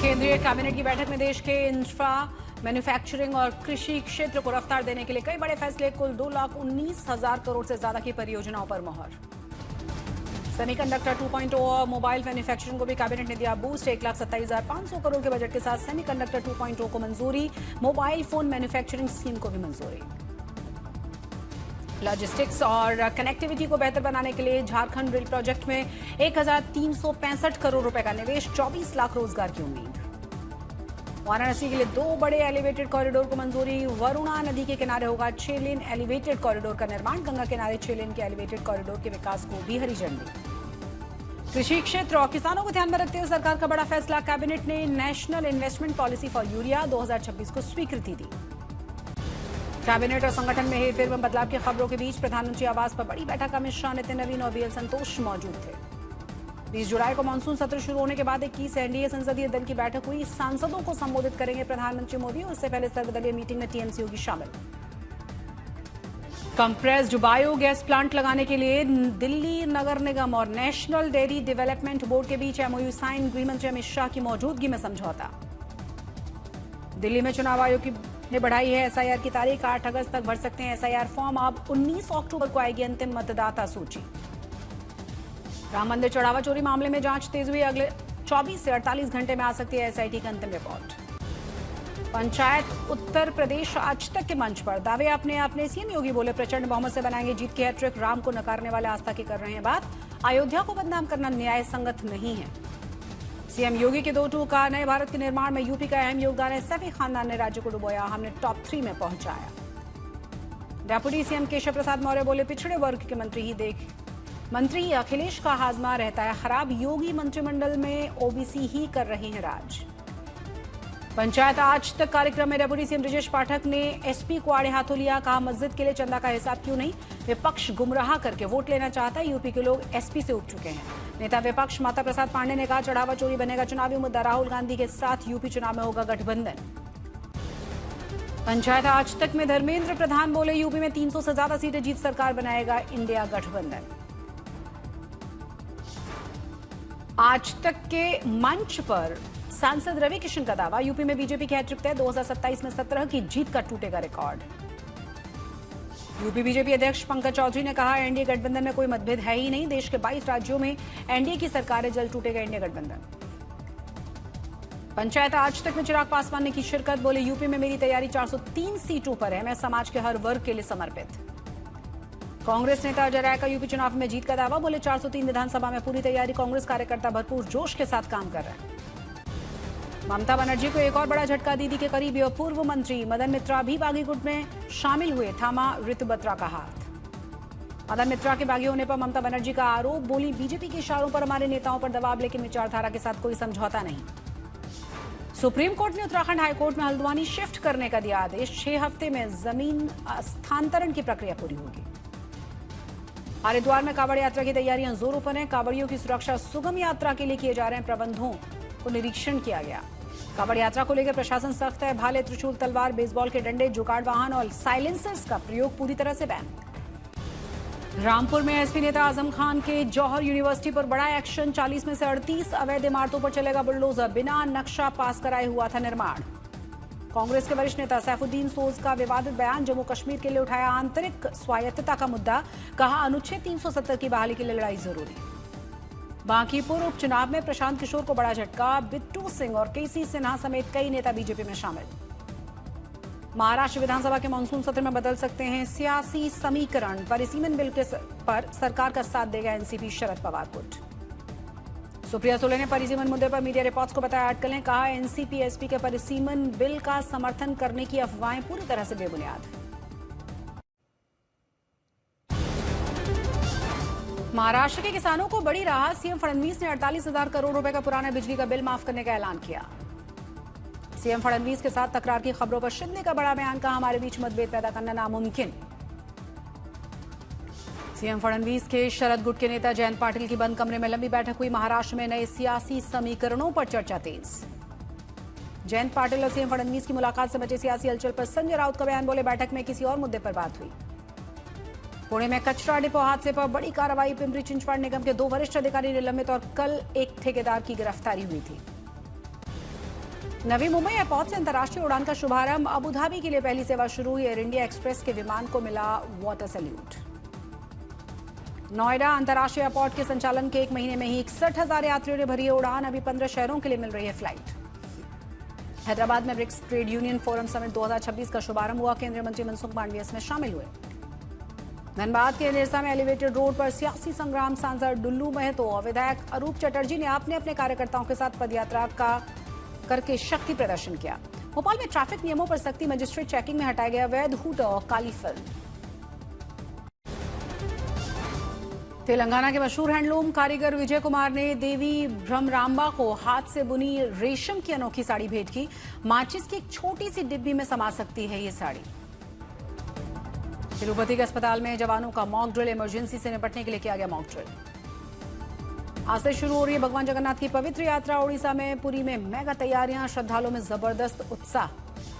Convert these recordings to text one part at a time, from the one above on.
केंद्रीय कैबिनेट की बैठक में देश के इंफ्रा, मैन्युफैक्चरिंग और कृषि क्षेत्र को रफ्तार देने के लिए कई बड़े फैसले। कुल 2,19,000 करोड़ से ज्यादा की परियोजनाओं पर मोहर। सेमीकंडक्टर 2.0 और मोबाइल मैन्युफैक्चरिंग को भी कैबिनेट ने दिया बूस्ट। 1,27,500 करोड़ के बजट के साथ सेमीकंडक्टर 2.0 को मंजूरी। मोबाइल फोन मैन्युफैक्चरिंग स्कीम को भी मंजूरी। लॉजिस्टिक्स और कनेक्टिविटी को बेहतर बनाने के लिए झारखंड रेल प्रोजेक्ट में 1,365 करोड़ रुपए का निवेश। 24 लाख रोजगार की उम्मीद। वाराणसी के लिए 2 बड़े एलिवेटेड कॉरिडोर को मंजूरी। वरुणा नदी के किनारे होगा 6 लेन एलिवेटेड कॉरिडोर का निर्माण। गंगा किनारे 6 लेन के एलिवेटेड कॉरिडोर के विकास को भी हरी झंडी। कृषि क्षेत्र और किसानों को ध्यान में रखते हुए सरकार का बड़ा फैसला। कैबिनेट ने national investment policy for urea 2026 को स्वीकृति दी। कैबिनेट और संगठन में हेरफेर में बदलाव की खबरों के बीच प्रधानमंत्री आवास पर बड़ी बैठक। अमित शाह, नितिन नवीन और बीएल संतोष मौजूद थे। 20 जुलाई को मानसून सत्र शुरू होने के बाद 21 एनडीए संसदीय दल की बैठक हुई। सांसदों को संबोधित करेंगे प्रधानमंत्री मोदी। उससे पहले सर्वदलीय मीटिंग में टीएमसी होगी शामिल। कंप्रेस्ड बायोगैस प्लांट लगाने के लिए दिल्ली नगर निगम और नेशनल डेयरी डेवलपमेंट बोर्ड के बीच एमओयू साइन। गृहमंत्री अमित शाह की मौजूदगी में समझौता। दिल्ली में चुनाव आयोग ने बढ़ाई है एसआईआर की तारीख। 8 अगस्त तक भर सकते हैं एसआईआर फॉर्म। अब 19 अक्टूबर को आएगी अंतिम मतदाता सूची। राम मंदिर चढ़ावा चोरी मामले में जांच तेज हुई। अगले 24 से 48 घंटे में आ सकती है एसआईटी की अंतिम रिपोर्ट। पंचायत उत्तर प्रदेश आज तक के मंच पर दावे अपने सीएम योगी बोले प्रचंड बहुमत से बनाएंगे जीत की हैट्रिक। राम को नकारने वाले आस्था की कर रहे हैं बात। अयोध्या को बदनाम करना न्याय संगत नहीं है। सीएम योगी के 2 टूक का नए भारत के निर्माण में यूपी का अहम योगदान है। सैफी खानदान ने राज्य को डुबोया, हमने टॉप 3 में पहुंचाया। डेप्यूटी सीएम केशव प्रसाद मौर्य बोले पिछड़े वर्ग के मंत्री ही देख। मंत्री अखिलेश का हाजमा रहता है खराब। योगी मंत्रिमंडल में ओबीसी ही कर रहे हैं राज। पंचायत आज तक कार्यक्रम में डेप्यूटी सीएम ब्रजेश पाठक ने एसपी को आड़े हाथों लिया। कहा मस्जिद के लिए चंदा का हिसाब क्यों नहीं। विपक्ष गुमराह करके वोट लेना चाहता है। यूपी के लोग एसपी से उठ चुके हैं। नेता विपक्ष माता प्रसाद पांडे ने कहा चढ़ावा चोरी बनेगा चुनावी मुद्दा। राहुल गांधी के साथ यूपी चुनाव में होगा गठबंधन। पंचायत आज तक में धर्मेंद्र प्रधान बोले यूपी में 300 से ज्यादा सीटें जीत सरकार बनाएगा इंडिया गठबंधन। आज तक के मंच पर सांसद रवि किशन का दावा यूपी में बीजेपी की हैट्रिक तय। 2027 में 17 की जीत का टूटेगा रिकॉर्ड। यूपी बीजेपी अध्यक्ष पंकज चौधरी ने कहा एनडीए गठबंधन में कोई मतभेद है ही नहीं। देश के 22 राज्यों में एनडीए की सरकार है, जल्द टूटेगा इंडिया गठबंधन। पंचायत आज तक में चिराग पासवान ने की शिरकत। बोले यूपी में मेरी तैयारी 403 सीटों पर है, मैं समाज के हर वर्ग के लिए समर्पित। कांग्रेस नेता अजय राय का यूपी चुनाव में जीत का दावा। बोले 403 विधानसभा में पूरी तैयारी। कांग्रेस कार्यकर्ता भरपूर जोश के साथ काम कर रहे हैं। ममता बनर्जी को एक और बड़ा झटका। दीदी के करीबी और पूर्व मंत्री मदन मित्रा भी बागी गुट में शामिल हुए। थामा ऋतु बत्रा का हाथ। मदन मित्रा के बागी होने पर ममता बनर्जी का आरोप। बोली बीजेपी के इशारों पर हमारे नेताओं पर दबाव, लेकिन विचारधारा के साथ कोई समझौता नहीं। सुप्रीम कोर्ट ने उत्तराखंड हाईकोर्ट में हल्द्वानी शिफ्ट करने का दिया आदेश। 6 हफ्ते में जमीन स्थानांतरण की प्रक्रिया पूरी होगी। हरिद्वार में कांवड़ यात्रा की तैयारियां जोरों पर हैं। कांवड़ियों की सुरक्षा सुगम यात्रा के लिए किए जा रहे हैं प्रबंधों को निरीक्षण किया गया। कांवड़ यात्रा को लेकर प्रशासन सख्त है। भाले, त्रिशूल, तलवार, बेसबॉल के डंडे, जुगाड़ वाहन और साइलेंसर्स का प्रयोग पूरी तरह से बैन। रामपुर में एसपी नेता आजम खान के जौहर यूनिवर्सिटी पर बड़ा एक्शन। 40 में से 38 अवैध इमारतों पर चलेगा बुलडोजर। बिना नक्शा पास कराए हुआ था निर्माण। कांग्रेस के वरिष्ठ नेता सैफुद्दीन सोज का विवादित बयान। जम्मू कश्मीर के लिए उठाया आंतरिक स्वायत्तता का मुद्दा। कहा अनुच्छेद 370 की बहाली के लिए लड़ाई जरूरी। बांकीपुर उपचुनाव में प्रशांत किशोर को बड़ा झटका। बिट्टू सिंह और केसी सिन्हा समेत कई नेता बीजेपी में शामिल। महाराष्ट्र विधानसभा के मानसून सत्र में बदल सकते हैं सियासी समीकरण। परिसीमन बिल के पर सरकार का साथ देगा एनसीपी। शरद पवार गुट। सुप्रिया सुले ने परिसीमन मुद्दे पर मीडिया रिपोर्ट्स को बताया अटकलें। कहा एनसीपी एसपी के परिसीमन बिल का समर्थन करने की अफवाहें पूरी तरह से बेबुनियाद। महाराष्ट्र के किसानों को बड़ी राहत। सीएम फडणवीस ने 48,000 करोड़ रुपए का पुराना बिजली का बिल माफ करने का ऐलान किया। सीएम फडणवीस के साथ तकरार की खबरों पर शिंदे का बड़ा बयान। कहा हमारे बीच मतभेद पैदा करना नामुमकिन। सीएम फडणवीस के शरद गुट के नेता जयंत पाटिल की बंद कमरे में लंबी बैठक हुई। महाराष्ट्र में नए सियासी समीकरणों पर चर्चा तेज। जयंत पाटिल और सीएम फडणवीस की मुलाकात से बचे सियासी हलचल पर संजय राउत का बयान। बोले बैठक में किसी और मुद्दे पर बात हुई। पुणे में कचरा डिपो हादसे पर बड़ी कार्रवाई। पिंपरी चिंचवड निगम के 2 वरिष्ठ अधिकारी निलंबित और कल एक ठेकेदार की गिरफ्तारी हुई थी। नवी मुंबई एयरपोर्ट से अंतर्राष्ट्रीय उड़ान का शुभारंभ। अबू धाबी के लिए पहली सेवा शुरू। एयर इंडिया एक्सप्रेस के विमान को मिला वाटर सैल्यूट। नोएडा अंतर्राष्ट्रीय एयरपोर्ट के संचालन के 1 महीने में ही 61,000 यात्रियों ने भरी है उड़ान। अभी 15 शहरों के लिए मिल रही है फ्लाइट। हैदराबाद में BRICS trade union forum summit 2026 का शुभारंभ हुआ। केंद्रीय मंत्री मनसुख मांडविया इसमें शामिल हुए। धनबाद के निरसा में एलिवेटेड रोड पर सियासी संग्राम। सांसद डुल्लू महतो और विधायक अरूप चटर्जी ने अपने कार्यकर्ताओं के साथ पदयात्रा करके शक्ति प्रदर्शन किया। भोपाल में ट्रैफिक नियमों पर सख्ती। मजिस्ट्रेट चेकिंग में हटाया गया अवैध हूटर और काली फिल्म। तेलंगाना के मशहूर हैंडलूम कारीगर विजय कुमार ने देवी भ्रमरांबा को हाथ से बुनी रेशम की अनोखी साड़ी भेंट की। माचिस की एक छोटी सी डिब्बी में समा सकती है ये साड़ी। तिरुपति के अस्पताल में जवानों का मॉक ड्रिल। इमरजेंसी से निपटने के लिए किया गया मॉक ड्रिल। आज से शुरू हो रही है भगवान जगन्नाथ की पवित्र यात्रा। ओडिशा में पुरी में मेगा तैयारियां। श्रद्धालुओं में जबरदस्त उत्साह।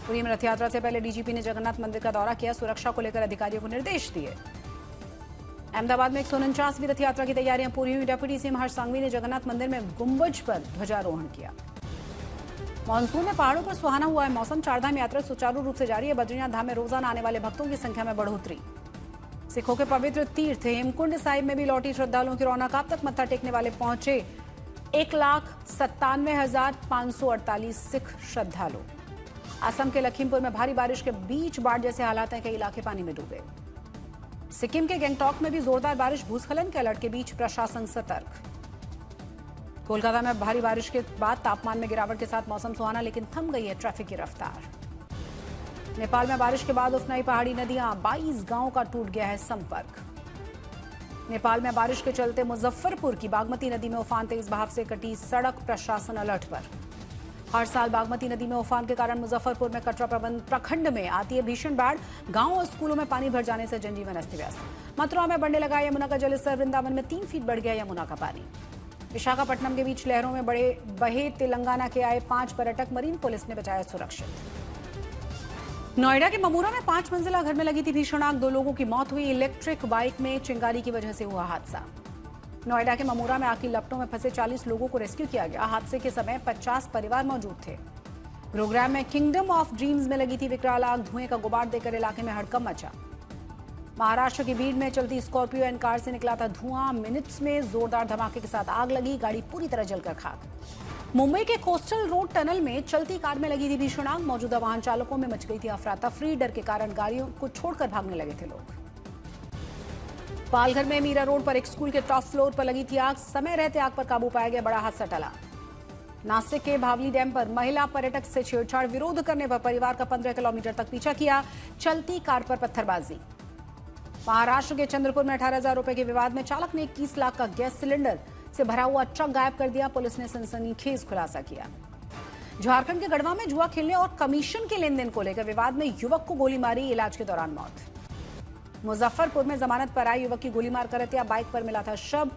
पुरी में रथ यात्रा से पहले डीजीपी ने जगन्नाथ मंदिर का दौरा किया। सुरक्षा को लेकर अधिकारियों को निर्देश दिए। अहमदाबाद में 149वीं रथ यात्रा की तैयारियां पूरी हुई। डेप्यूटी सीएम हर्ष सांघवी ने जगन्नाथ मंदिर में गुंबज पर ध्वजारोहण किया। मानसून में पहाड़ों पर सुहाना हुआ है मौसम। चारधाम यात्रा सुचारू रूप से जारी है। बद्रीनाथ धाम में रोजाना आने वाले भक्तों की संख्या में बढ़ोतरी। सिखों के पवित्र तीर्थ हेमकुंड साहिब में भी लौटी श्रद्धालुओं की रौनक। अब तक मत्था टेकने वाले पहुंचे 1,97,548 सिख श्रद्धालु। असम के लखीमपुर में भारी बारिश के बीच बाढ़ जैसे हालात हैं। कई इलाके पानी में डूबे। सिक्किम के गैंगटॉक में भी जोरदार बारिश। भूस्खलन के अलर्ट के बीच प्रशासन सतर्क। कोलकाता में भारी बारिश के बाद तापमान में गिरावट के साथ मौसम सुहाना, लेकिन थम गई है ट्रैफिक की रफ्तार। नेपाल में बारिश के बाद उफनाई पहाड़ी नदियां। 22 गांवों का टूट गया है संपर्क। नेपाल में बारिश के चलते मुजफ्फरपुर की बागमती नदी में उफान। तेज बहाव से कटी सड़क। प्रशासन अलर्ट पर। हर साल बागमती नदी में उफान के कारण मुजफ्फरपुर में कटरा प्रखंड में आती है भीषण बाढ़। गांवों और स्कूलों में पानी भर जाने से जनजीवन अस्त व्यस्त। मथुरा में बढ़ने लगा यमुना का जलस्तर। वृंदावन में 3 फीट बढ़ गया यमुना का पानी। विशाखापट्टनम के बीच लहरों में बहे तेलंगाना के आए 5 पर्यटक। मरीन पुलिस ने बचाया सुरक्षित। नोएडा के ममूरा में 5 मंजिला घर में लगी थी भीषण आग। 2 लोगों की मौत हुई। इलेक्ट्रिक बाइक में चिंगारी की वजह से हुआ हादसा। नोएडा के ममूरा में आग की लपटों में फंसे 40 लोगों को रेस्क्यू किया गया। हादसे के समय 50 परिवार मौजूद थे। गुरुग्राम में किंगडम ऑफ ड्रीम्स में लगी थी विकराल आग। धुएं का गुबार देकर इलाके में हड़कंप मचा। महाराष्ट्र की बीड में चलती स्कॉर्पियो एंड कार से निकला था धुआं। मिनट्स में जोरदार धमाके के साथ आग लगी। गाड़ी पूरी तरह जलकर खाक। मुंबई के कोस्टल रोड टनल में चलती कार में लगी थी भीषण आग। मौजूदा वाहन चालकों में मच गई थी अफरा तफरी। डर के कारण गाड़ियों को छोड़कर भागने लगे थे लोग। पालघर में मीरा रोड पर एक स्कूल के टॉप फ्लोर पर लगी थी आग। समय रहते आग पर काबू पाया गया। बड़ा हादसा टला। नासिक के भावली डैम पर महिला पर्यटक से छेड़छाड़। विरोध करने पर परिवार का 15 किलोमीटर तक पीछा किया। चलती कार पर पत्थरबाजी। महाराष्ट्र के चंद्रपुर में 18,000 रुपए के विवाद में चालक ने 21 लाख का गैस सिलेंडर से भरा हुआ ट्रक गायब कर दिया। पुलिस ने सनसनीखेज खुलासा किया। झारखंड के गढ़वा में जुआ खेलने और कमीशन के लेनदेन को लेकर विवाद में युवक को गोली मारी। इलाज के दौरान मौत। मुजफ्फरपुर में जमानत पर आए युवक की गोली मारकर हत्या। बाइक पर मिला था शव।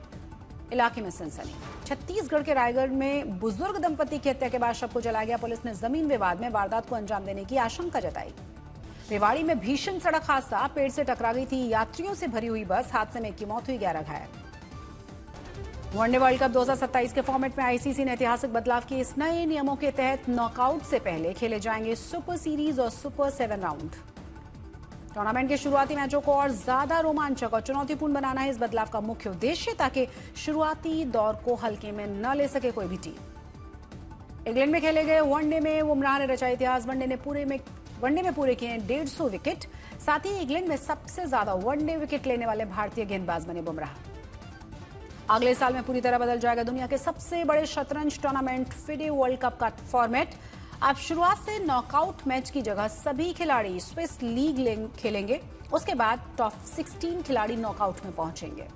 इलाके में सनसनी। छत्तीसगढ़ के रायगढ़ में बुजुर्ग दंपति की हत्या के बाद शव को जलाया गया। पुलिस ने जमीन विवाद में वारदात को अंजाम देने की आशंका जताई। रेवाड़ी में भीषण सड़क हादसा। पेड़ से टकरा गई थी यात्रियों से भरी हुई बस। हादसे में 1 की मौत हुई, 11 घायल। वनडे वर्ल्ड कप 2027 के फॉर्मेट में आईसीसी ने ऐतिहासिक बदलाव किए। इस नए नियमों के तहत नॉकआउट से पहले खेले जाएंगे सुपर सीरीज और सुपर 7 राउंड। टूर्नामेंट के शुरुआती मैचों को और ज्यादा रोमांचक और चुनौतीपूर्ण बनाना है इस बदलाव का मुख्य उद्देश्य, ताकि शुरुआती दौर को हल्के में न ले सके कोई भी टीम। इंग्लैंड में खेले गए वनडे में बुमराह ने रचा इतिहास। वनडे में पूरे किए 150 विकेट। साथ ही इंग्लैंड में सबसे ज्यादा वनडे विकेट लेने वाले भारतीय गेंदबाज बने बुमराह। अगले साल में पूरी तरह बदल जाएगा दुनिया के सबसे बड़े शतरंज टूर्नामेंट फिडे वर्ल्ड कप का फॉर्मेट। अब शुरुआत से नॉकआउट मैच की जगह सभी खिलाड़ी स्विस लीग खेलेंगे। उसके बाद टॉप 16 खिलाड़ी नॉकआउट में पहुंचेंगे।